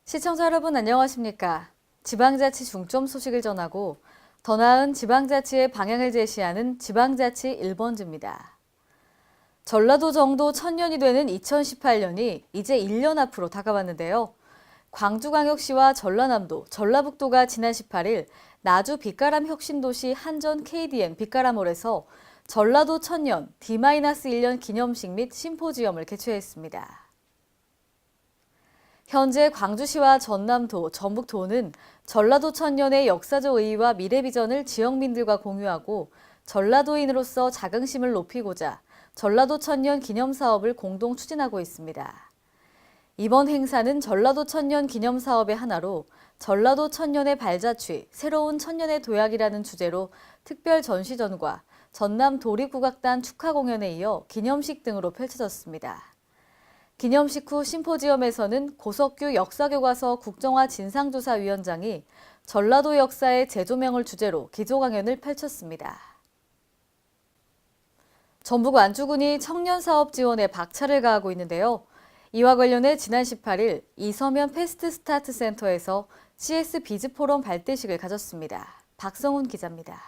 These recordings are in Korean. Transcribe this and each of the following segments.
시청자 여러분 안녕하십니까? 지방자치 중점 소식을 전하고 더 나은 지방자치의 방향을 제시하는 지방자치 1번지입니다. 전라도 정도 1000년이 되는 2018년이 이제 1년 앞으로 다가왔는데요. 광주광역시와 전라남도, 전라북도가 지난 18일 나주 빛가람 혁신도시 한전 KDM 빛가람홀에서 전라도 1000년 D-1년 기념식 및 심포지엄을 개최했습니다. 현재 광주시와 전남도, 전북도는 전라도 1000년의 역사적 의의와 미래 비전을 지역민들과 공유하고 전라도인으로서 자긍심을 높이고자 전라도 1000년 기념사업을 공동 추진하고 있습니다. 이번 행사는 전라도 1000년 기념사업의 하나로 전라도 1000년의 발자취, 새로운 1000년의 도약이라는 주제로 특별 전시전과 전남 도립국악단 축하 공연에 이어 기념식 등으로 펼쳐졌습니다. 기념식 후 심포지엄에서는 고석규 역사교과서 국정화 진상조사위원장이 전라도 역사의 재조명을 주제로 기조 강연을 펼쳤습니다. 전북 완주군이 청년사업 지원에 박차를 가하고 있는데요. 이와 관련해 지난 18일 이서면 패스트스타트 센터에서 CS 비즈포럼 발대식을 가졌습니다. 박성훈 기자입니다.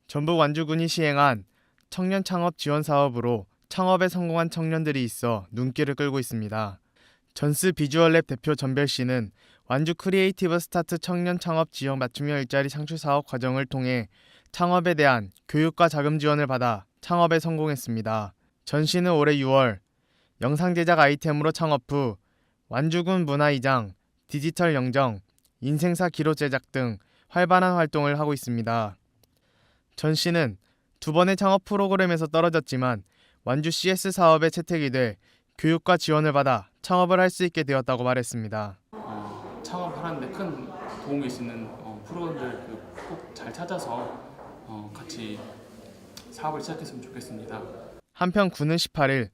전북 완주군이 시행한 청년 창업 지원 사업으로 창업에 성공한 청년들이 있어 눈길을 끌고 있습니다. 전스 비주얼랩 대표 전별 씨는 완주 크리에이티브 스타트 청년 창업 지역 맞춤형 일자리 창출 사업 과정을 통해 창업에 대한 교육과 자금 지원을 받아 창업에 성공했습니다. 전 씨는 올해 6월 영상 제작 아이템으로 창업 후 완주군 문화이장, 디지털 영정, 인생사 기록 제작 등 활발한 활동을 하고 있습니다. 전 씨는 두 번의 창업 프로그램에서 떨어졌지만 완주 CS 사업에 채택이 돼 교육과 지원을 받아 창업을 할 수 있게 되었다고 말했습니다. 창업하는데 큰 도움이 될 수 있는 프로그램들 꼭 잘 찾아서 같이 사업을 시작했으면 좋겠습니다. 한편 군은 18일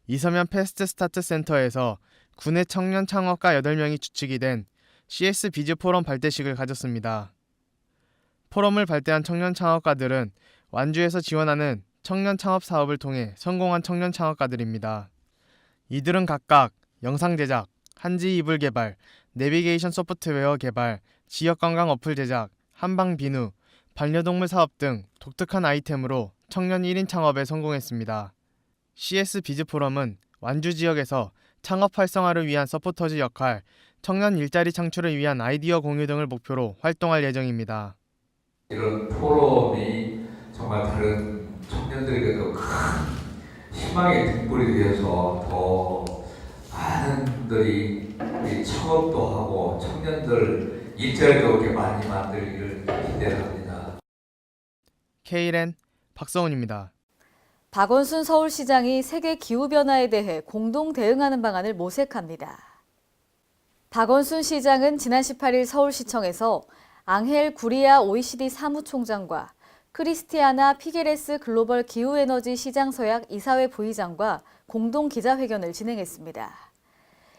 이서면 패스트 스타트 센터에서 군의 청년 창업가 8명이 주축이 된 CS 비즈 포럼 발대식을 가졌습니다. 포럼을 발대한 청년 창업가들은 완주에서 지원하는 청년 창업 사업을 통해 성공한 청년 창업가들입니다. 이들은 각각 영상 제작, 한지 이불 개발, 내비게이션 소프트웨어 개발, 지역 관광 어플 제작, 한방 비누, 반려동물 사업 등 독특한 아이템으로 청년 1인 창업에 성공했습니다. CS 비즈 포럼은 완주 지역에서 창업 활성화를 위한 서포터즈 역할, 청년 일자리 창출을 위한 아이디어 공유 등을 목표로 활동할 예정입니다. 이런 포럼이 정말 다른 청년들에게도 큰 희망의 등불이 되어서 더 많은 분들이 창업도 하고 청년들 일자리도 이렇게 많이 만들기를 기대합니다. K랜 박성훈입니다. 박원순 서울시장이 세계 기후변화에 대해 공동 대응하는 방안을 모색합니다. 박원순 시장은 지난 18일 서울시청에서 앙헬 구리아 OECD 사무총장과 크리스티아나 피게레스 글로벌 기후에너지 시장 서약 이사회 부의장과 공동 기자회견을 진행했습니다.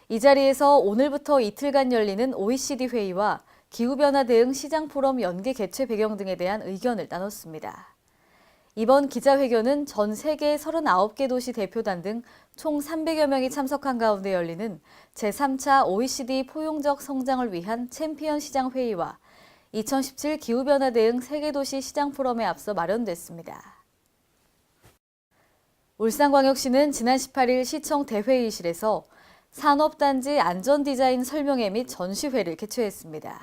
이 자리에서 오늘부터 이틀간 열리는 OECD 회의와 기후변화 대응 시장 포럼 연계 개최 배경 등에 대한 의견을 나눴습니다. 이번 기자회견은 전 세계 39개 도시 대표단 등 총 300여 명이 참석한 가운데 열리는 제3차 OECD 포용적 성장을 위한 챔피언 시장 회의와 2017 기후변화 대응 세계도시 시장 포럼에 앞서 마련됐습니다. 울산광역시는 지난 18일 시청 대회의실에서 산업단지 안전디자인 설명회 및 전시회를 개최했습니다.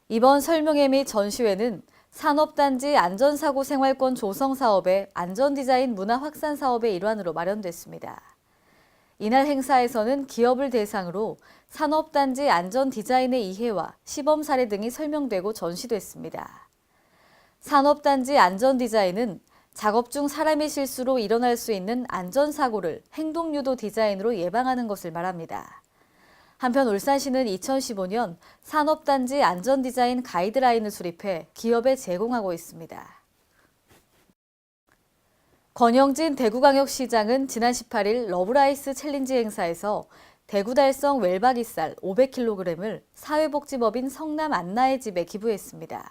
이번 설명회 및 전시회는 산업단지 안전사고 생활권 조성 사업의 안전디자인 문화 확산 사업의 일환으로 마련됐습니다. 이날 행사에서는 기업을 대상으로 산업단지 안전 디자인의 이해와 시범 사례 등이 설명되고 전시됐습니다. 산업단지 안전 디자인은 작업 중 사람의 실수로 일어날 수 있는 안전사고를 행동유도 디자인으로 예방하는 것을 말합니다. 한편 울산시는 2015년 산업단지 안전디자인 가이드라인을 수립해 기업에 제공하고 있습니다. 권영진 대구광역시장은 지난 18일 러브라이스 챌린지 행사에서 대구 달성 웰바기쌀 500kg을 사회복지법인 성남 안나의 집에 기부했습니다.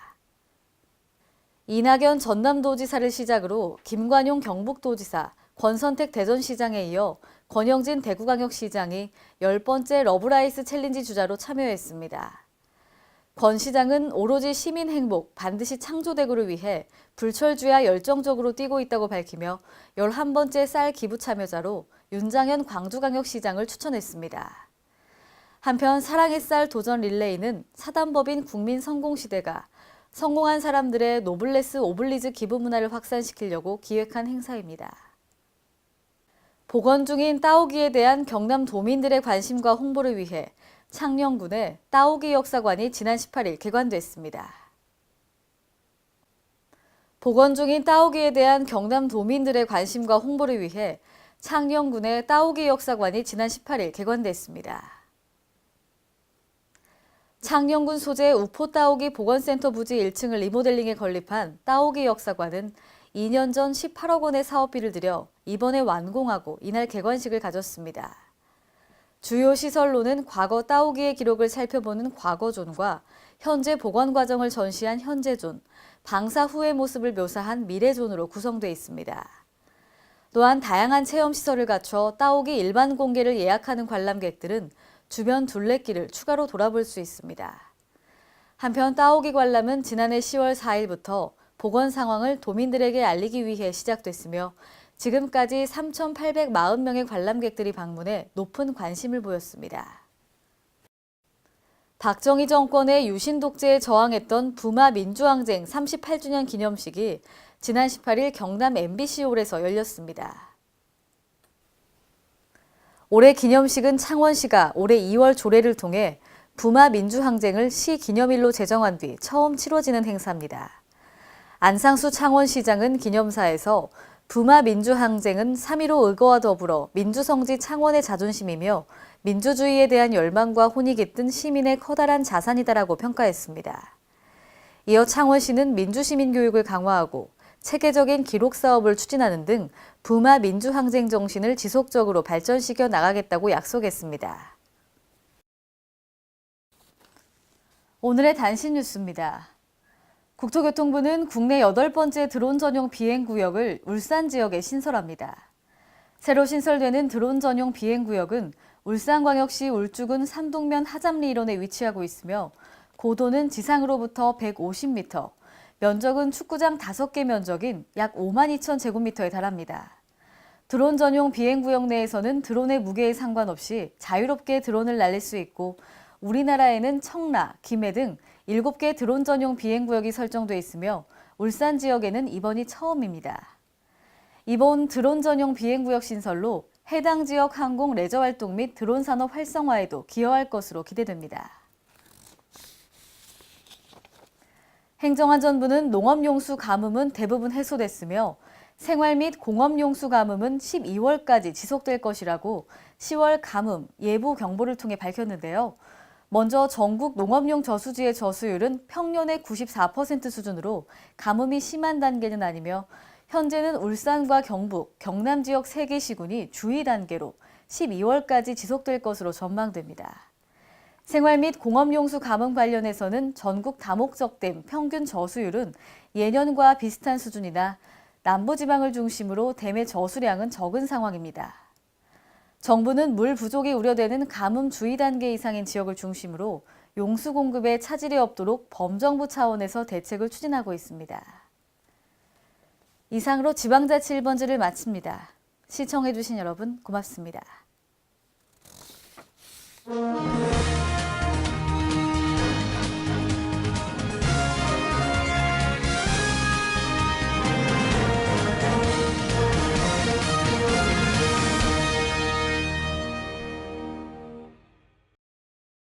이낙연 전남도지사를 시작으로 김관용 경북도지사, 권선택 대전시장에 이어 권영진 대구광역시장이 10번째 러브라이스 챌린지 주자로 참여했습니다. 권 시장은 오로지 시민 행복, 반드시 창조대구를 위해 불철주야 열정적으로 뛰고 있다고 밝히며 11번째 쌀 기부 참여자로 윤장현 광주광역시장을 추천했습니다. 한편 사랑의 쌀 도전 릴레이는 사단법인 국민성공시대가 성공한 사람들의 노블레스 오블리즈 기부 문화를 확산시키려고 기획한 행사입니다. 복원 중인 따오기에 대한 경남 도민들의 관심과 홍보를 위해 창녕군의 따오기 역사관이 지난 18일 개관됐습니다. 복원 중인 따오기에 대한 경남 도민들의 관심과 홍보를 위해 창녕군의 따오기 역사관이 지난 18일 개관됐습니다. 창녕군 소재 우포 따오기 보건센터 부지 1층을 리모델링에 건립한 따오기 역사관은 2년 전 18억 원의 사업비를 들여 이번에 완공하고 이날 개관식을 가졌습니다. 주요 시설로는 과거 따오기의 기록을 살펴보는 과거존과 현재 보관 과정을 전시한 현재존, 방사 후의 모습을 묘사한 미래존으로 구성되어 있습니다. 또한 다양한 체험시설을 갖춰 따오기 일반 공개를 예약하는 관람객들은 주변 둘레길을 추가로 돌아볼 수 있습니다. 한편 따오기 관람은 지난해 10월 4일부터 복원 상황을 도민들에게 알리기 위해 시작됐으며 지금까지 3,840명의 관람객들이 방문해 높은 관심을 보였습니다. 박정희 정권의 유신 독재에 저항했던 부마 민주항쟁 38주년 기념식이 지난 18일 경남 MBC홀에서 열렸습니다. 올해 기념식은 창원시가 올해 2월 조례를 통해 부마 민주항쟁을 시 기념일로 제정한 뒤 처음 치러지는 행사입니다. 안상수 창원시장은 기념사에서 부마 민주항쟁은 3.15 의거와 더불어 민주성지 창원의 자존심이며 민주주의에 대한 열망과 혼이 깃든 시민의 커다란 자산이다라고 평가했습니다. 이어 창원시는 민주시민 교육을 강화하고 체계적인 기록 사업을 추진하는 등 부마 민주항쟁 정신을 지속적으로 발전시켜 나가겠다고 약속했습니다. 오늘의 단신 뉴스입니다. 국토교통부는 국내 8번째 드론 전용 비행구역을 울산 지역에 신설합니다. 새로 신설되는 드론 전용 비행구역은 울산광역시 울주군 삼동면 하잠리 일원에 위치하고 있으며 고도는 지상으로부터 150m, 면적은 축구장 5개 면적인 약 52,000제곱미터에 달합니다. 드론 전용 비행구역 내에서는 드론의 무게에 상관없이 자유롭게 드론을 날릴 수 있고 우리나라에는 청라, 김해 등 7개 드론 전용 비행구역이 설정돼 있으며 울산 지역에는 이번이 처음입니다. 이번 드론 전용 비행구역 신설로 해당 지역 항공 레저 활동 및 드론 산업 활성화에도 기여할 것으로 기대됩니다. 행정안전부는 농업용수 가뭄은 대부분 해소됐으며 생활 및 공업용수 가뭄은 12월까지 지속될 것이라고 10월 가뭄 예보 경보를 통해 밝혔는데요. 먼저 전국 농업용 저수지의 저수율은 평년의 94% 수준으로 가뭄이 심한 단계는 아니며 현재는 울산과 경북, 경남 지역 3개 시군이 주의 단계로 12월까지 지속될 것으로 전망됩니다. 생활 및 공업용수 가뭄 관련해서는 전국 다목적댐 평균 저수율은 예년과 비슷한 수준이나 남부지방을 중심으로 댐의 저수량은 적은 상황입니다. 정부는 물 부족이 우려되는 가뭄 주의 단계 이상인 지역을 중심으로 용수 공급에 차질이 없도록 범정부 차원에서 대책을 추진하고 있습니다. 이상으로 지방자치 1번지를 마칩니다. 시청해주신 여러분 고맙습니다.